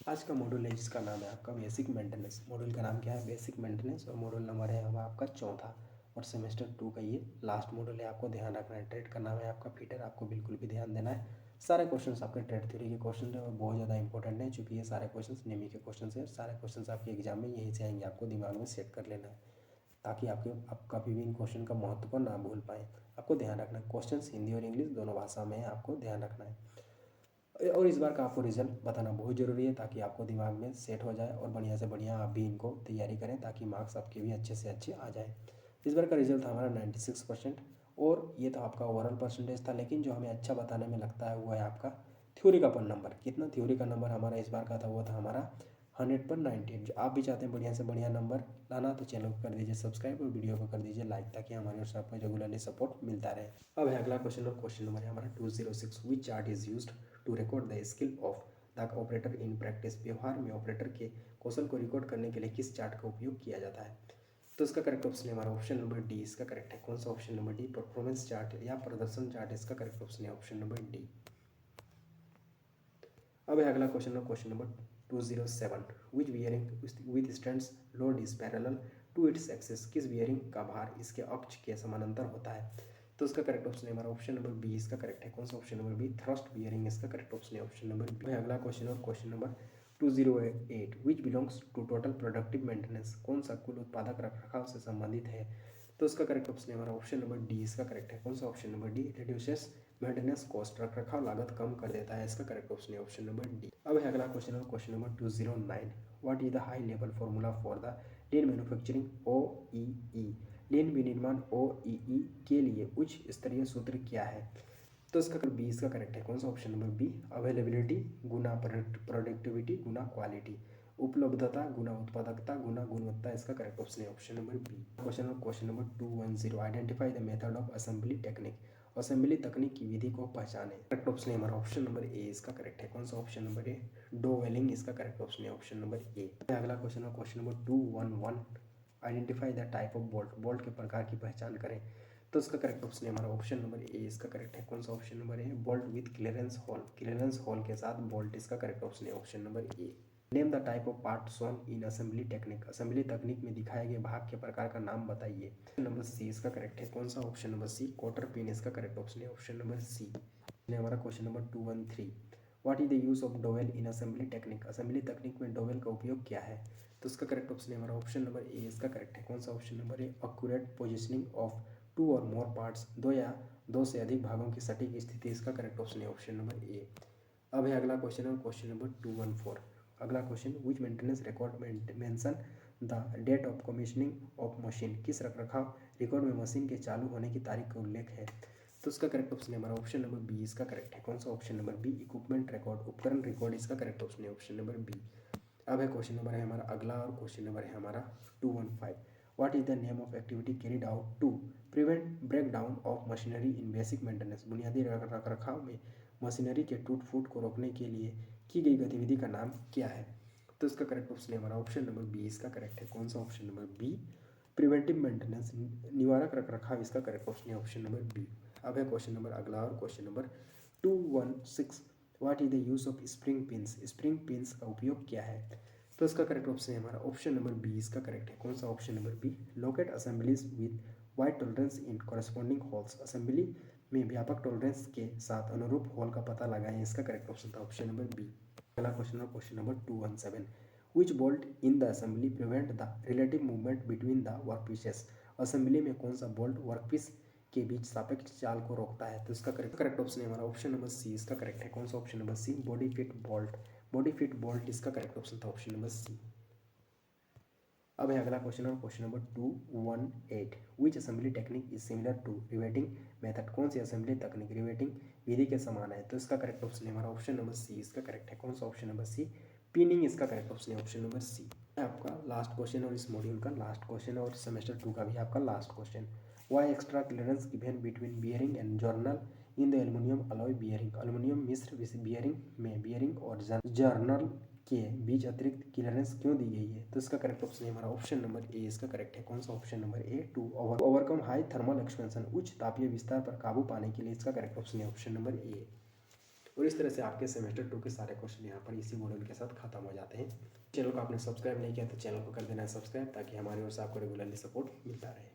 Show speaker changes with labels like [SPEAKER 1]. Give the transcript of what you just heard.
[SPEAKER 1] आज का मॉड्यूल है जिसका नाम है आपका बेसिक मेंटेनेंस। मॉड्यूल का नाम क्या है? Basic maintenance. और मॉड्यूल नंबर है अब आपका चौथा और सेमेस्टर 2 का ये लास्ट मॉड्यूल है। आपको ध्यान रखना है। ट्रेड का नाम है आपका फीटर। आपको बिल्कुल भी ध्यान देना है। सारे क्वेश्चंस आपके ट्रेड थ्योरी के क्वेश्चन है और बहुत ज़्यादा इंपॉर्टेंट है, चूँकि ये सारे क्वेश्चंस नेमी के क्वेश्चन है। सारे क्वेश्चंस आपके एग्जाम में यहीं से आएंगे, आपको दिमाग में सेट कर लेना है ताकि आप कभी भी इन क्वेश्चन का महत्व को ना भूल पाएँ। आपको ध्यान रखना है क्वेश्चन हिंदी और इंग्लिश दोनों भाषा में है, आपको ध्यान रखना है। और इस बार का आपको रिजल्ट बताना बहुत ज़रूरी है ताकि आपको दिमाग में सेट हो जाए और बढ़िया से बढ़िया आप भी इनको तैयारी करें ताकि मार्क्स आपके भी अच्छे से अच्छे आ जाए। इस बार का रिजल्ट था हमारा 96% और ये तो आपका ओवरऑल परसेंटेज था, लेकिन जो हमें अच्छा बताने में लगता है वो है आपका थ्योरी का पर नंबर। कितना थ्योरी का नंबर हमारा इस बार का था? वो था हमारा 100 पर 98। जो आप भी चाहते हैं बढ़िया से बढ़िया नंबर लाना तो चैनल को कर दीजिए सब्सक्राइब और वीडियो को कर दीजिए लाइक, ताकि हमारे और आपको रेगुलरली सपोर्ट मिलता रहे। अब है अगला क्वेश्चन और क्वेश्चन नंबर है हमारा 206। Which chart is used to record the skill of the operator in practice. व्यवहार में ऑपरेटर के कौशल को रिकॉर्ड करने के लिए किस चार्ट का उपयोग किया जाता है? तो इसका करेक्ट ऑप्शन है हमारा ऑप्शन नंबर डी। इसका करेक्ट है कौन सा? Option number D, performance chart या प्रदर्शन चार्ट। इसका करेक्ट ऑप्शन है ऑप्शन नंबर डी। अब है अगला क्वेश्चन और question number 207। Which bearing withstands load is parallel to its axis. किस बियरिंग का भार इसके अक्ष के समानांतर होता है? तो इसका करेक्ट ऑप्शन है हमारा ऑप्शन नंबर बी। इसका करेक्ट है कौन सा? Option number B, thrust bearing. इसका करेक्ट ऑप्शन है ऑप्शन नंबर बी। अगला क्वेश्चन और question number 208। Which belongs to total productive maintenance. कौन सा कुल उत्पादक रखरखाव से संबंधित है? तो इसका करेक्ट ऑप्शन है हमारा ऑप्शन नंबर डी। इसका करेक्ट है कौन सा? Option number D, reduces maintenance cost. रखरखाव लागत कम कर देता है। इसका करेक्ट ऑप्शन है ऑप्शन नंबर डी। अब है अगला क्वेश्चन और question number 209। What is the high level formula for the lean manufacturing O E E. Lean विनिर्माण ओ ई ई के लिए उच्च स्तरीय सूत्र क्या है? तो इसका बी। इसका करेक्ट है कौन सा? ऑप्शन नंबर बी, अवेलेबिलिटी गुना प्रोडक्टिविटी गुना क्वालिटी। उपलब्धता गुना उत्पादकता गुना गुणवत्ता। इसका करेक्ट ऑप्शन है option number B. Question number 210। Identify the method of assembly technique. Assembly तकनीक की विधि को पहचाने। करेक्ट ऑप्शन है हमारा ऑप्शन नंबर ए। इसका करेक्ट है कौन सा? ऑप्शन नंबर ए, डो वेलिंग। इसका करेक्ट ऑप्शन है ऑप्शन नंबर ए। अगला क्वेश्चन है question number 211। Identify the type of bolt. Bolt के प्रकार की पहचान करें। तो इसका करेक्ट ऑप्शन है हमारा ऑप्शन नंबर ए। इसका करेक्ट है कौन सा? Option number A, bolt with clearance hole. Clearance hole के साथ बोल्ट। इसका करेक्ट ऑप्शन है option number A. Name the type of part shown in assembly technique. Assembly तकनीक में दिखाए गए भाग के प्रकार का नाम बताइए। Option number C. इसका करेक्ट है कौन सा? Option number C, quarter pin. इसका करेक्ट ऑप्शन है ऑप्शन नंबर सी। हमारा question number 213। What is the use of dowel in assembly technique. Assembly तकनीक में डोवेल का उपयोग क्या है? तो इसका करेक्ट ऑप्शन है हमारा ऑप्शन नंबर ए। इसका करेक्ट है कौन सा? Option number A, accurate positioning of two or more parts. दो या दो से अधिक भागों की सटीक स्थिति। इसका करेक्ट ऑप्शन है ऑप्शन नंबर ए। अब है अगला क्वेश्चन और क्वेश्चन नंबर 214। अगला question, which maintenance record mention the date of commissioning of machine. किस रखरखाव रिकॉर्ड में मशीन के चालू होने की तारीख का उल्लेख है? तो इसका करेक्ट ऑप्शन है हमारा ऑप्शन नंबर बी। इसका करेक्ट है कौन सा? Option number B, equipment record, उपकरण रिकॉर्ड। इसका करेक्ट ऑप्शन है ऑप्शन नंबर बी। अब है क्वेश्चन नंबर है हमारा अगला और क्वेश्चन नंबर है हमारा 215। What is the name of activity carried out to prevent breakdown of machinery in basic maintenance. बुनियादी रखरखाव में मशीनरी के टूट फूट को रोकने के लिए की गई गतिविधि का नाम क्या है? तो इसका करेक्ट ऑप्शन है हमारा ऑप्शन नंबर बी। इसका करेक्ट है कौन सा? Option number B, preventive maintenance, निवारक रखरखाव। इसका करेक्ट ऑप्शन है ऑप्शन नंबर बी। अब है क्वेश्चन नंबर अगला और question number 216। What is the use of spring pins. Spring pins का उपयोग क्या है? तो इसका करेक्ट ऑप्शन है हमारा ऑप्शन नंबर बी। इसका करेक्ट है कौन सा? Option number B, locate assemblies with wide tolerance in corresponding holes. Assembly में व्यापक टॉलरेंस के साथ अनुरूप होल का पता लगाएं। इसका करेक्ट ऑप्शन था ऑप्शन नंबर बी। अगला क्वेश्चन और question number 217। Which bolt in the assembly prevent the relative movement between the work pieces. Assembly में कौन सा बोल्ट वर्कपीस के बीच सापेक्ष चाल को रोकता है? तो इसका करेक्ट ऑप्शन है हमारा ऑप्शन नंबर सी। इसका करेक्ट है कौन सा? Option number C, body fit bolt. Body fit bolt. इसका करेक्ट ऑप्शन था ऑप्शन नंबर सी। अब है अगला क्वेश्चन और question number 218। Which assembly technique is similar to riveting method. कौन सी असेंबली तकनीक रिवेटिंग विधि के समान है? तो इसका करेक्ट ऑप्शन है हमारा ऑप्शन नंबर सी। इसका करेक्ट है कौन सा? Option number C, pinning. इसका करेक्ट ऑप्शन है ऑप्शन नंबर सी। आपका लास्ट क्वेश्चन और इस मॉड्यूल का लास्ट क्वेश्चन और सेमेस्टर 2 का भी आपका last question. Why extra clearance given between bearing and journal in the aluminium alloy bearing. Aluminium मिश्र बियरिंग में बियरिंग और जर्नल के बीच अतिरिक्त क्लियरेंस क्यों दी गई है? तो इसका करेक्ट ऑप्शन है हमारा ऑप्शन नंबर ए। इसका करेक्ट है कौन सा? Option number A, to overcome high thermal expansion. उच्च तापीय विस्तार पर काबू पाने के लिए। इसका करेक्ट ऑप्शन है ऑप्शन नंबर ए। और इस तरह से आपके सेमेस्टर 2 के सारे क्वेश्चन यहाँ पर इसी मॉड्यूल के साथ खत्म हो जाते हैं। चैनल को आपने सब्सक्राइब नहीं किया तो चैनल को कर देना है सब्सक्राइब, ताकि हमारी ओर से आपको रेगुलरली सपोर्ट मिलता रहे।